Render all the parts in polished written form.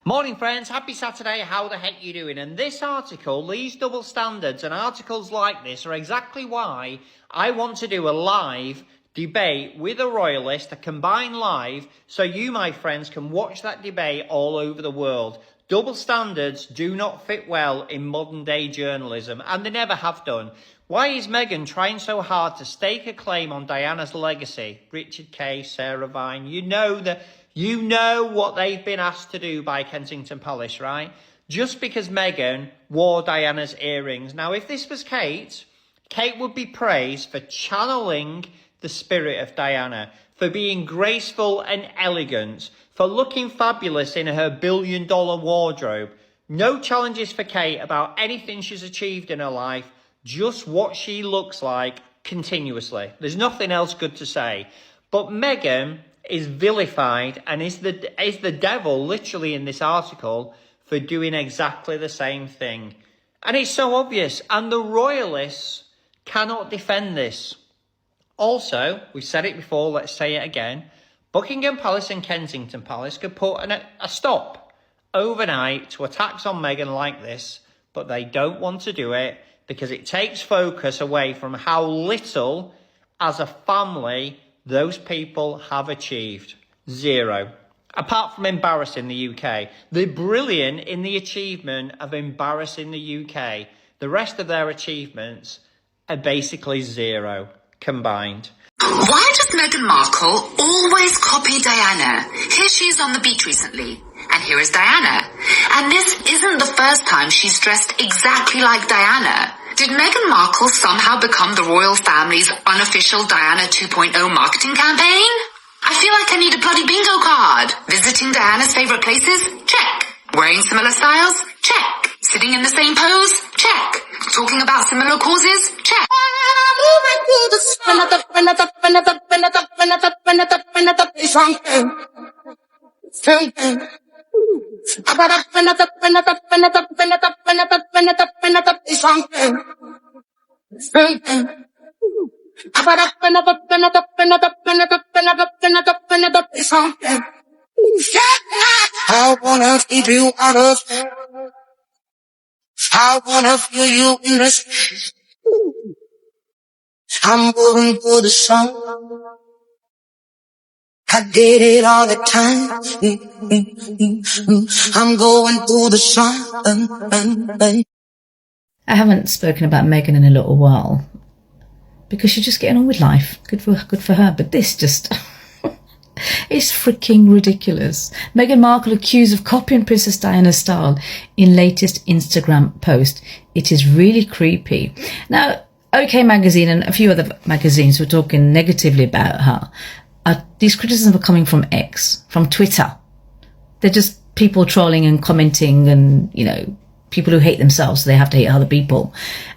Morning friends, happy Saturday, how the heck you doing? And this article, these double standards and articles like this are exactly why I want to do a live debate with a royalist, a combined live, so you, my friends, can watch that debate all over the world. Double standards do not fit well in modern day journalism, and they never have done. Why is Meghan trying so hard to stake a claim on Diana's legacy? Richard Kay, Sarah Vine, you know what they've been asked to do by Kensington Palace, right? Just because Meghan wore Diana's earrings. Now, if this was Kate would be praised for channeling the spirit of Diana, for being graceful and elegant, for looking fabulous in her billion-dollar wardrobe. No challenges for Kate about anything she's achieved in her life, just what she looks like continuously. There's nothing else good to say. But Meghan is vilified and is the devil literally in this article for doing exactly the same thing. And it's so obvious, and the royalists cannot defend this. Also, we've said it before, let's say it again, Buckingham Palace and Kensington Palace could put a stop overnight to attacks on Meghan like this, but they don't want to do it because it takes focus away from how little as a family those people have achieved. Zero. Apart from embarrassing the UK. They're brilliant in the achievement of embarrassing the UK. The rest of their achievements are basically zero combined. Why does Meghan Markle always copy Diana? Here she is on the beach recently, and here is Diana. And this isn't the first time she's dressed exactly like Diana. Did Meghan Markle somehow become the royal family's unofficial Diana 2.0 marketing campaign? I feel like I need a bloody bingo card. Visiting Diana's favorite places? Check. Wearing similar styles? Check. Sitting in the same pose? Check. Talking about similar causes? Check. I wanna keep you out of there. I wanna feel you in the space. I'm moving through the sun. I did it all the time. I'm going through the sun. I haven't spoken about Meghan in a little while because she's just getting on with life. Good for her. But this just is freaking ridiculous. Meghan Markle accused of copying Princess Diana's style in latest Instagram post. It is really creepy. Now, OK Magazine and a few other magazines were talking negatively about her. These criticisms are coming from X, from Twitter. They're just people trolling and commenting and, people who hate themselves, so they have to hate other people.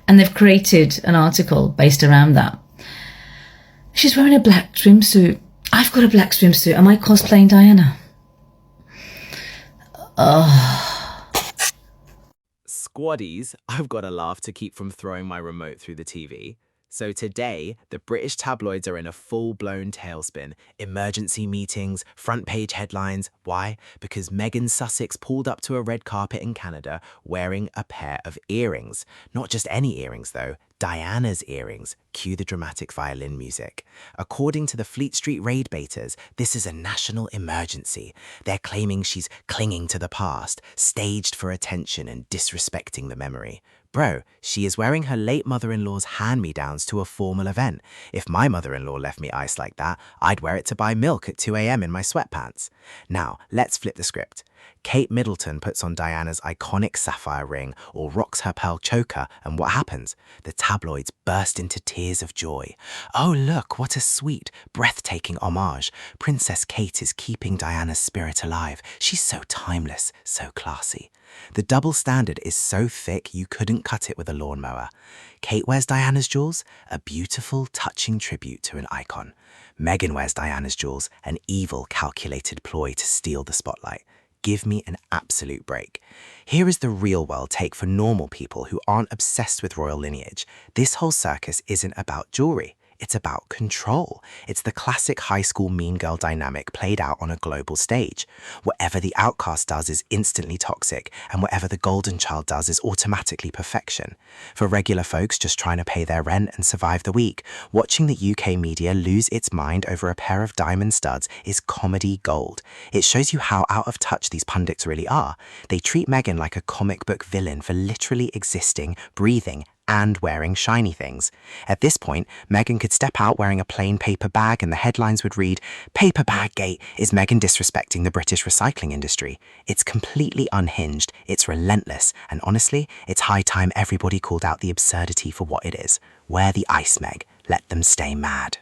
And they've created an article based around that. She's wearing a black swimsuit. I've got a black swimsuit. Am I cosplaying Diana? Squaddies, I've got a laugh to keep from throwing my remote through the TV. So today, the British tabloids are in a full-blown tailspin. Emergency meetings, front-page headlines. Why? Because Meghan Sussex pulled up to a red carpet in Canada wearing a pair of earrings. Not just any earrings, though. Diana's earrings. Cue the dramatic violin music. According to the Fleet Street raid baiters, this is a national emergency. They're claiming she's clinging to the past, staged for attention and disrespecting the memory. Bro, she is wearing her late mother-in-law's hand-me-downs to a formal event. If my mother-in-law left me ice like that, I'd wear it to buy milk at 2 a.m. in my sweatpants. Now, let's flip the script. Kate Middleton puts on Diana's iconic sapphire ring or rocks her pearl choker, and what happens? The tabloids burst into tears of joy. Oh look, what a sweet, breathtaking homage. Princess Kate is keeping Diana's spirit alive. She's so timeless, so classy. The double standard is so thick you couldn't cut it with a lawnmower. Kate wears Diana's jewels, a beautiful, touching tribute to an icon. Meghan wears Diana's jewels, an evil, calculated ploy to steal the spotlight. Give me an absolute break. Here is the real-world take for normal people who aren't obsessed with royal lineage. This whole circus isn't about jewelry. It's about control. It's the classic high school mean girl dynamic played out on a global stage. Whatever the outcast does is instantly toxic, and whatever the golden child does is automatically perfection. For regular folks just trying to pay their rent and survive the week, watching the UK media lose its mind over a pair of diamond studs is comedy gold. It shows you how out of touch these pundits really are. They treat Meghan like a comic book villain for literally existing, breathing, and wearing shiny things. At this point, Meghan could step out wearing a plain paper bag and the headlines would read, "Paper Bag Gate, is Meghan disrespecting the British recycling industry?" It's completely unhinged, it's relentless, and honestly, it's high time everybody called out the absurdity for what it is. Wear the ice, Meg. Let them stay mad.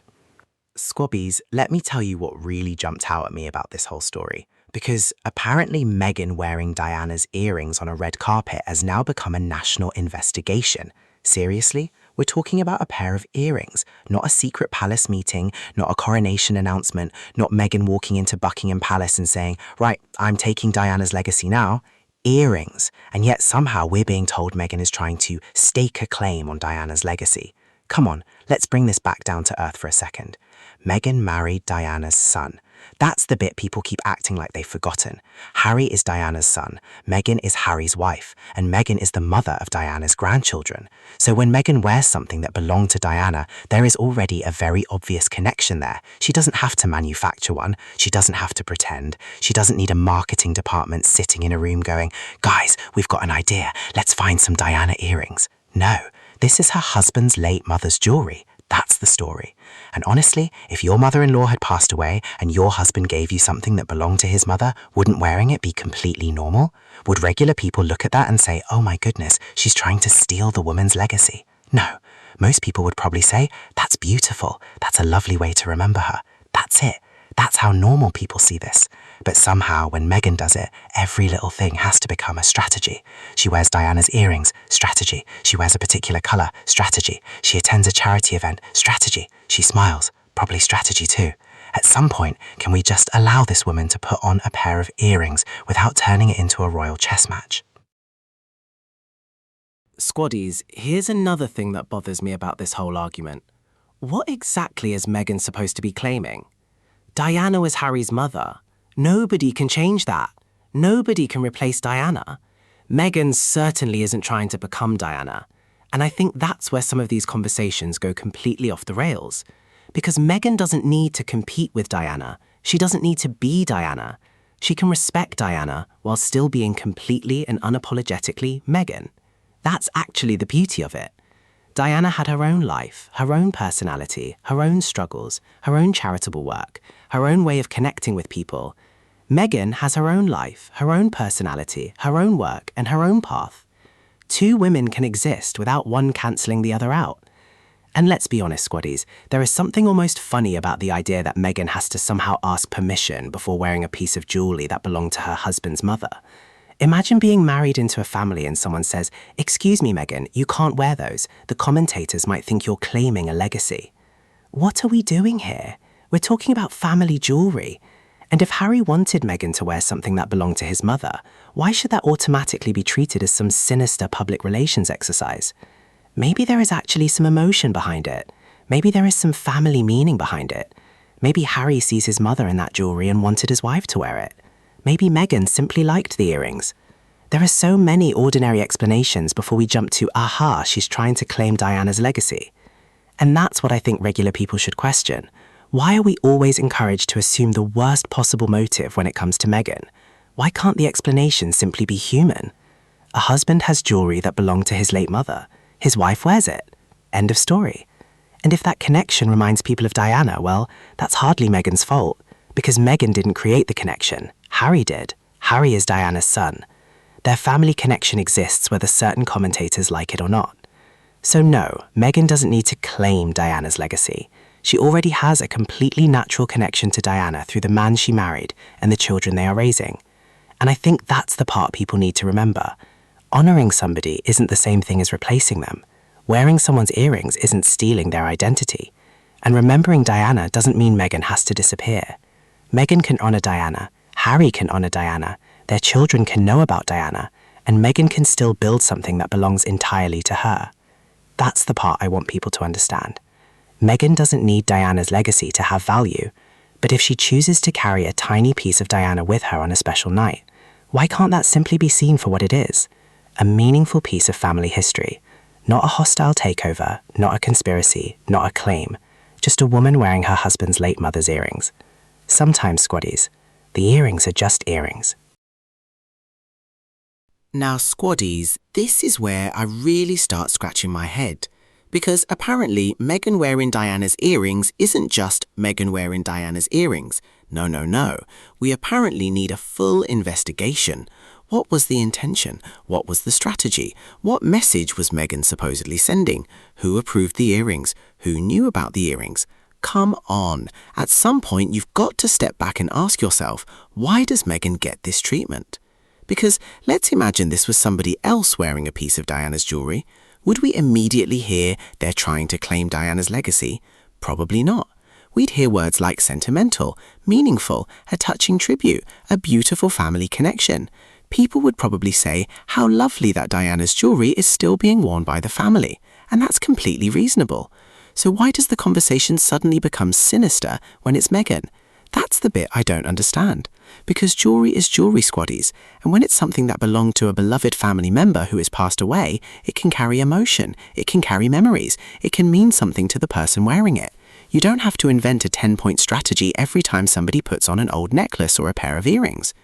Squabbies, let me tell you what really jumped out at me about this whole story. Because apparently Meghan wearing Diana's earrings on a red carpet has now become a national investigation. Seriously? We're talking about a pair of earrings, not a secret palace meeting, not a coronation announcement, not Meghan walking into Buckingham Palace and saying, "Right, I'm taking Diana's legacy now." Earrings. And yet somehow we're being told Meghan is trying to stake a claim on Diana's legacy. Come on, let's bring this back down to earth for a second. Meghan married Diana's son. That's the bit people keep acting like they've forgotten. Harry is Diana's son, Meghan is Harry's wife, and Meghan is the mother of Diana's grandchildren. So when Meghan wears something that belonged to Diana, there is already a very obvious connection there. She doesn't have to manufacture one. She doesn't have to pretend. She doesn't need a marketing department sitting in a room going, "Guys, we've got an idea. Let's find some Diana earrings." No, this is her husband's late mother's jewellery. That's the story. And honestly, if your mother-in-law had passed away and your husband gave you something that belonged to his mother, wouldn't wearing it be completely normal? Would regular people look at that and say, "Oh my goodness, she's trying to steal the woman's legacy"? No. Most people would probably say, "That's beautiful. That's a lovely way to remember her." That's it. That's how normal people see this. But somehow, when Meghan does it, every little thing has to become a strategy. She wears Diana's earrings, strategy. She wears a particular colour, strategy. She attends a charity event, strategy. She smiles, probably strategy too. At some point, can we just allow this woman to put on a pair of earrings without turning it into a royal chess match? Squaddies, here's another thing that bothers me about this whole argument. What exactly is Meghan supposed to be claiming? Diana was Harry's mother. Nobody can change that. Nobody can replace Diana. Meghan certainly isn't trying to become Diana. And I think that's where some of these conversations go completely off the rails. Because Meghan doesn't need to compete with Diana. She doesn't need to be Diana. She can respect Diana while still being completely and unapologetically Meghan. That's actually the beauty of it. Diana had her own life, her own personality, her own struggles, her own charitable work, her own way of connecting with people. Meghan has her own life, her own personality, her own work, and her own path. Two women can exist without one cancelling the other out. And let's be honest, Squaddies, there is something almost funny about the idea that Meghan has to somehow ask permission before wearing a piece of jewellery that belonged to her husband's mother. Imagine being married into a family and someone says, "Excuse me, Meghan, you can't wear those. The commentators might think you're claiming a legacy." What are we doing here? We're talking about family jewellery. And if Harry wanted Meghan to wear something that belonged to his mother, why should that automatically be treated as some sinister public relations exercise? Maybe there is actually some emotion behind it. Maybe there is some family meaning behind it. Maybe Harry sees his mother in that jewellery and wanted his wife to wear it. Maybe Meghan simply liked the earrings. There are so many ordinary explanations before we jump to, aha, she's trying to claim Diana's legacy. And that's what I think regular people should question. Why are we always encouraged to assume the worst possible motive when it comes to Meghan? Why can't the explanation simply be human? A husband has jewellery that belonged to his late mother. His wife wears it. End of story. And if that connection reminds people of Diana, well, that's hardly Meghan's fault, because Meghan didn't create the connection. Harry did. Harry is Diana's son. Their family connection exists whether certain commentators like it or not. So no, Meghan doesn't need to claim Diana's legacy. She already has a completely natural connection to Diana through the man she married and the children they are raising. And I think that's the part people need to remember. Honouring somebody isn't the same thing as replacing them. Wearing someone's earrings isn't stealing their identity. And remembering Diana doesn't mean Meghan has to disappear. Meghan can honour Diana, Harry can honour Diana, their children can know about Diana, and Meghan can still build something that belongs entirely to her. That's the part I want people to understand. Meghan doesn't need Diana's legacy to have value, but if she chooses to carry a tiny piece of Diana with her on a special night, why can't that simply be seen for what it is? A meaningful piece of family history. Not a hostile takeover, not a conspiracy, not a claim. Just a woman wearing her husband's late mother's earrings. Sometimes, Squaddies, the earrings are just earrings. Now, Squaddies, this is where I really start scratching my head. Because apparently Meghan wearing Diana's earrings isn't just Meghan wearing Diana's earrings. No, no, no. We apparently need a full investigation. What was the intention? What was the strategy? What message was Meghan supposedly sending? Who approved the earrings? Who knew about the earrings? Come on. At some point, you've got to step back and ask yourself, why does Meghan get this treatment? Because let's imagine this was somebody else wearing a piece of Diana's jewellery. Would we immediately hear they're trying to claim Diana's legacy? Probably not. We'd hear words like sentimental, meaningful, a touching tribute, a beautiful family connection. People would probably say how lovely that Diana's jewellery is still being worn by the family, and that's completely reasonable. So why does the conversation suddenly become sinister when it's Meghan? That's the bit I don't understand. Because jewellery is jewellery, Squaddies, and when it's something that belonged to a beloved family member who has passed away, it can carry emotion, it can carry memories, it can mean something to the person wearing it. You don't have to invent a 10-point strategy every time somebody puts on an old necklace or a pair of earrings.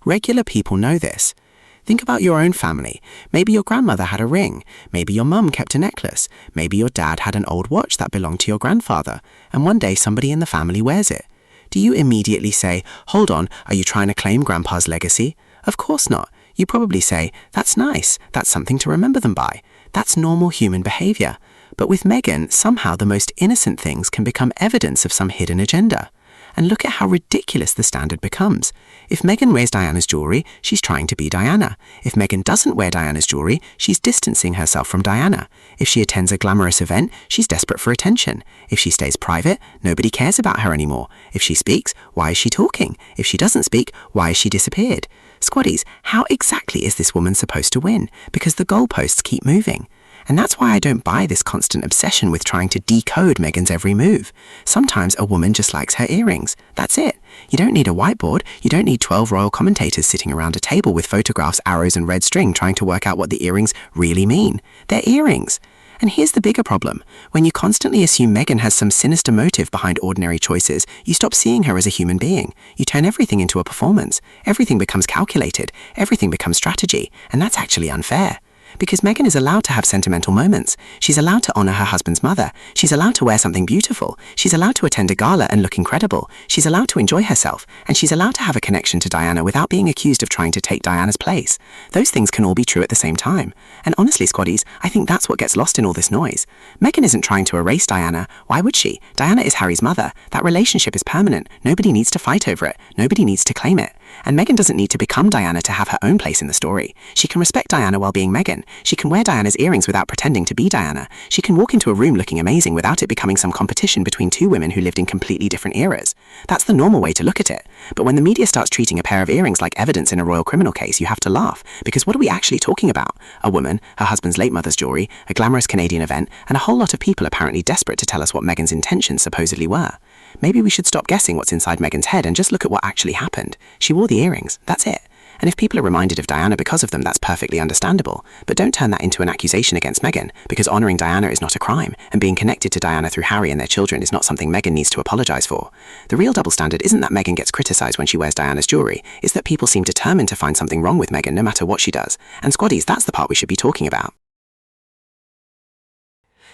Regular people know this. Think about your own family. Maybe your grandmother had a ring. Maybe your mum kept a necklace. Maybe your dad had an old watch that belonged to your grandfather, and one day somebody in the family wears it. Do you immediately say, hold on, are you trying to claim Grandpa's legacy? Of course not. You probably say, that's nice, that's something to remember them by. That's normal human behaviour. But with Meghan, somehow the most innocent things can become evidence of some hidden agenda. And look at how ridiculous the standard becomes. If Meghan wears Diana's jewellery, she's trying to be Diana. If Meghan doesn't wear Diana's jewellery, she's distancing herself from Diana. If she attends a glamorous event, she's desperate for attention. If she stays private, nobody cares about her anymore. If she speaks, why is she talking? If she doesn't speak, why has she disappeared? Squaddies, how exactly is this woman supposed to win? Because the goalposts keep moving. And that's why I don't buy this constant obsession with trying to decode Meghan's every move. Sometimes a woman just likes her earrings. That's it. You don't need a whiteboard. You don't need 12 royal commentators sitting around a table with photographs, arrows and red string trying to work out what the earrings really mean. They're earrings. And here's the bigger problem. When you constantly assume Meghan has some sinister motive behind ordinary choices, you stop seeing her as a human being. You turn everything into a performance. Everything becomes calculated. Everything becomes strategy. And that's actually unfair. Because Meghan is allowed to have sentimental moments. She's allowed to honour her husband's mother. She's allowed to wear something beautiful. She's allowed to attend a gala and look incredible. She's allowed to enjoy herself. And she's allowed to have a connection to Diana without being accused of trying to take Diana's place. Those things can all be true at the same time. And honestly, Squaddies, I think that's what gets lost in all this noise. Meghan isn't trying to erase Diana. Why would she? Diana is Harry's mother. That relationship is permanent. Nobody needs to fight over it. Nobody needs to claim it. And Meghan doesn't need to become Diana to have her own place in the story. She can respect Diana while being Meghan. She can wear Diana's earrings without pretending to be Diana. She can walk into a room looking amazing without it becoming some competition between two women who lived in completely different eras. That's the normal way to look at it. But when the media starts treating a pair of earrings like evidence in a royal criminal case, you have to laugh. Because what are we actually talking about? A woman, her husband's late mother's jewellery, a glamorous Canadian event, and a whole lot of people apparently desperate to tell us what Meghan's intentions supposedly were. Maybe we should stop guessing what's inside Meghan's head and just look at what actually happened. She wore the earrings. That's it. And if people are reminded of Diana because of them, that's perfectly understandable. But don't turn that into an accusation against Meghan, because honouring Diana is not a crime, and being connected to Diana through Harry and their children is not something Meghan needs to apologise for. The real double standard isn't that Meghan gets criticised when she wears Diana's jewellery, it's that people seem determined to find something wrong with Meghan no matter what she does. And Squaddies, that's the part we should be talking about.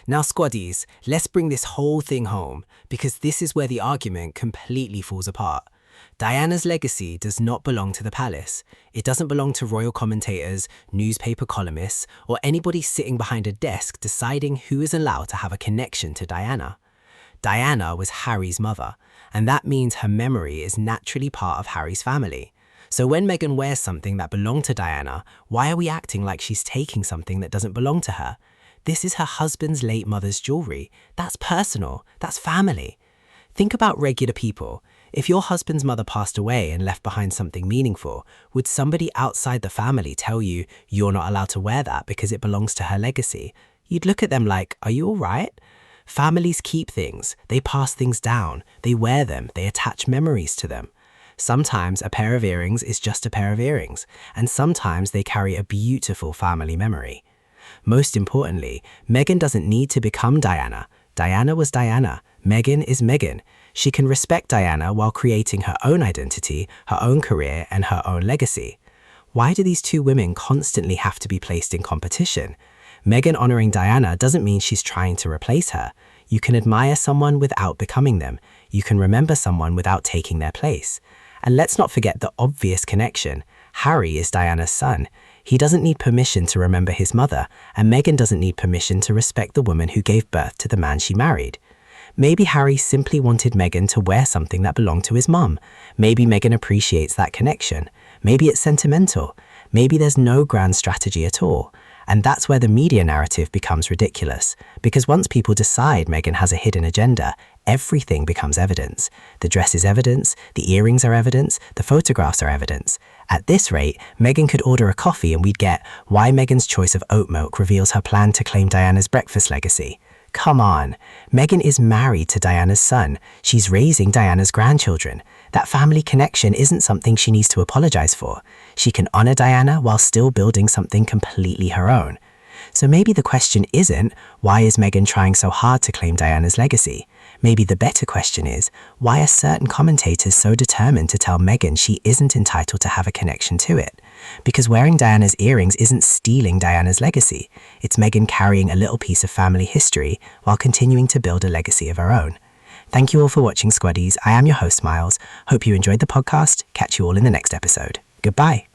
Now, Squaddies, let's bring this whole thing home, because this is where the argument completely falls apart. Diana's legacy does not belong to the palace. It doesn't belong to royal commentators, newspaper columnists, or anybody sitting behind a desk deciding who is allowed to have a connection to Diana. Diana was Harry's mother, and that means her memory is naturally part of Harry's family. So when Meghan wears something that belonged to Diana, why are we acting like she's taking something that doesn't belong to her? This is her husband's late mother's jewellery. That's personal. That's family. Think about regular people. If your husband's mother passed away and left behind something meaningful, would somebody outside the family tell you you're not allowed to wear that because it belongs to her legacy? You'd look at them like, are you all right? Families keep things, they pass things down, they wear them, they attach memories to them. Sometimes a pair of earrings is just a pair of earrings, and sometimes they carry a beautiful family memory. Most importantly, Meghan doesn't need to become Diana. Diana was Diana. Meghan is Meghan. She can respect Diana while creating her own identity, her own career, and her own legacy. Why do these two women constantly have to be placed in competition? Meghan honoring Diana doesn't mean she's trying to replace her. You can admire someone without becoming them. You can remember someone without taking their place. And let's not forget the obvious connection. Harry is Diana's son. He doesn't need permission to remember his mother, and Meghan doesn't need permission to respect the woman who gave birth to the man she married. Maybe Harry simply wanted Meghan to wear something that belonged to his mum. Maybe Meghan appreciates that connection. Maybe it's sentimental. Maybe there's no grand strategy at all. And that's where the media narrative becomes ridiculous. Because once people decide Meghan has a hidden agenda, everything becomes evidence. The dress is evidence, the earrings are evidence, the photographs are evidence. At this rate, Meghan could order a coffee and we'd get why Meghan's choice of oat milk reveals her plan to claim Diana's breakfast legacy. Come on, Meghan is married to Diana's son. She's raising Diana's grandchildren. That family connection isn't something she needs to apologize for. She can honor Diana while still building something completely her own. So maybe the question isn't, why is Meghan trying so hard to claim Diana's legacy? Maybe the better question is, why are certain commentators so determined to tell Meghan she isn't entitled to have a connection to it? Because wearing Diana's earrings isn't stealing Diana's legacy. It's Meghan carrying a little piece of family history while continuing to build a legacy of her own. Thank you all for watching, Squaddies. I am your host, Miles. Hope you enjoyed the podcast. Catch you all in the next episode. Goodbye.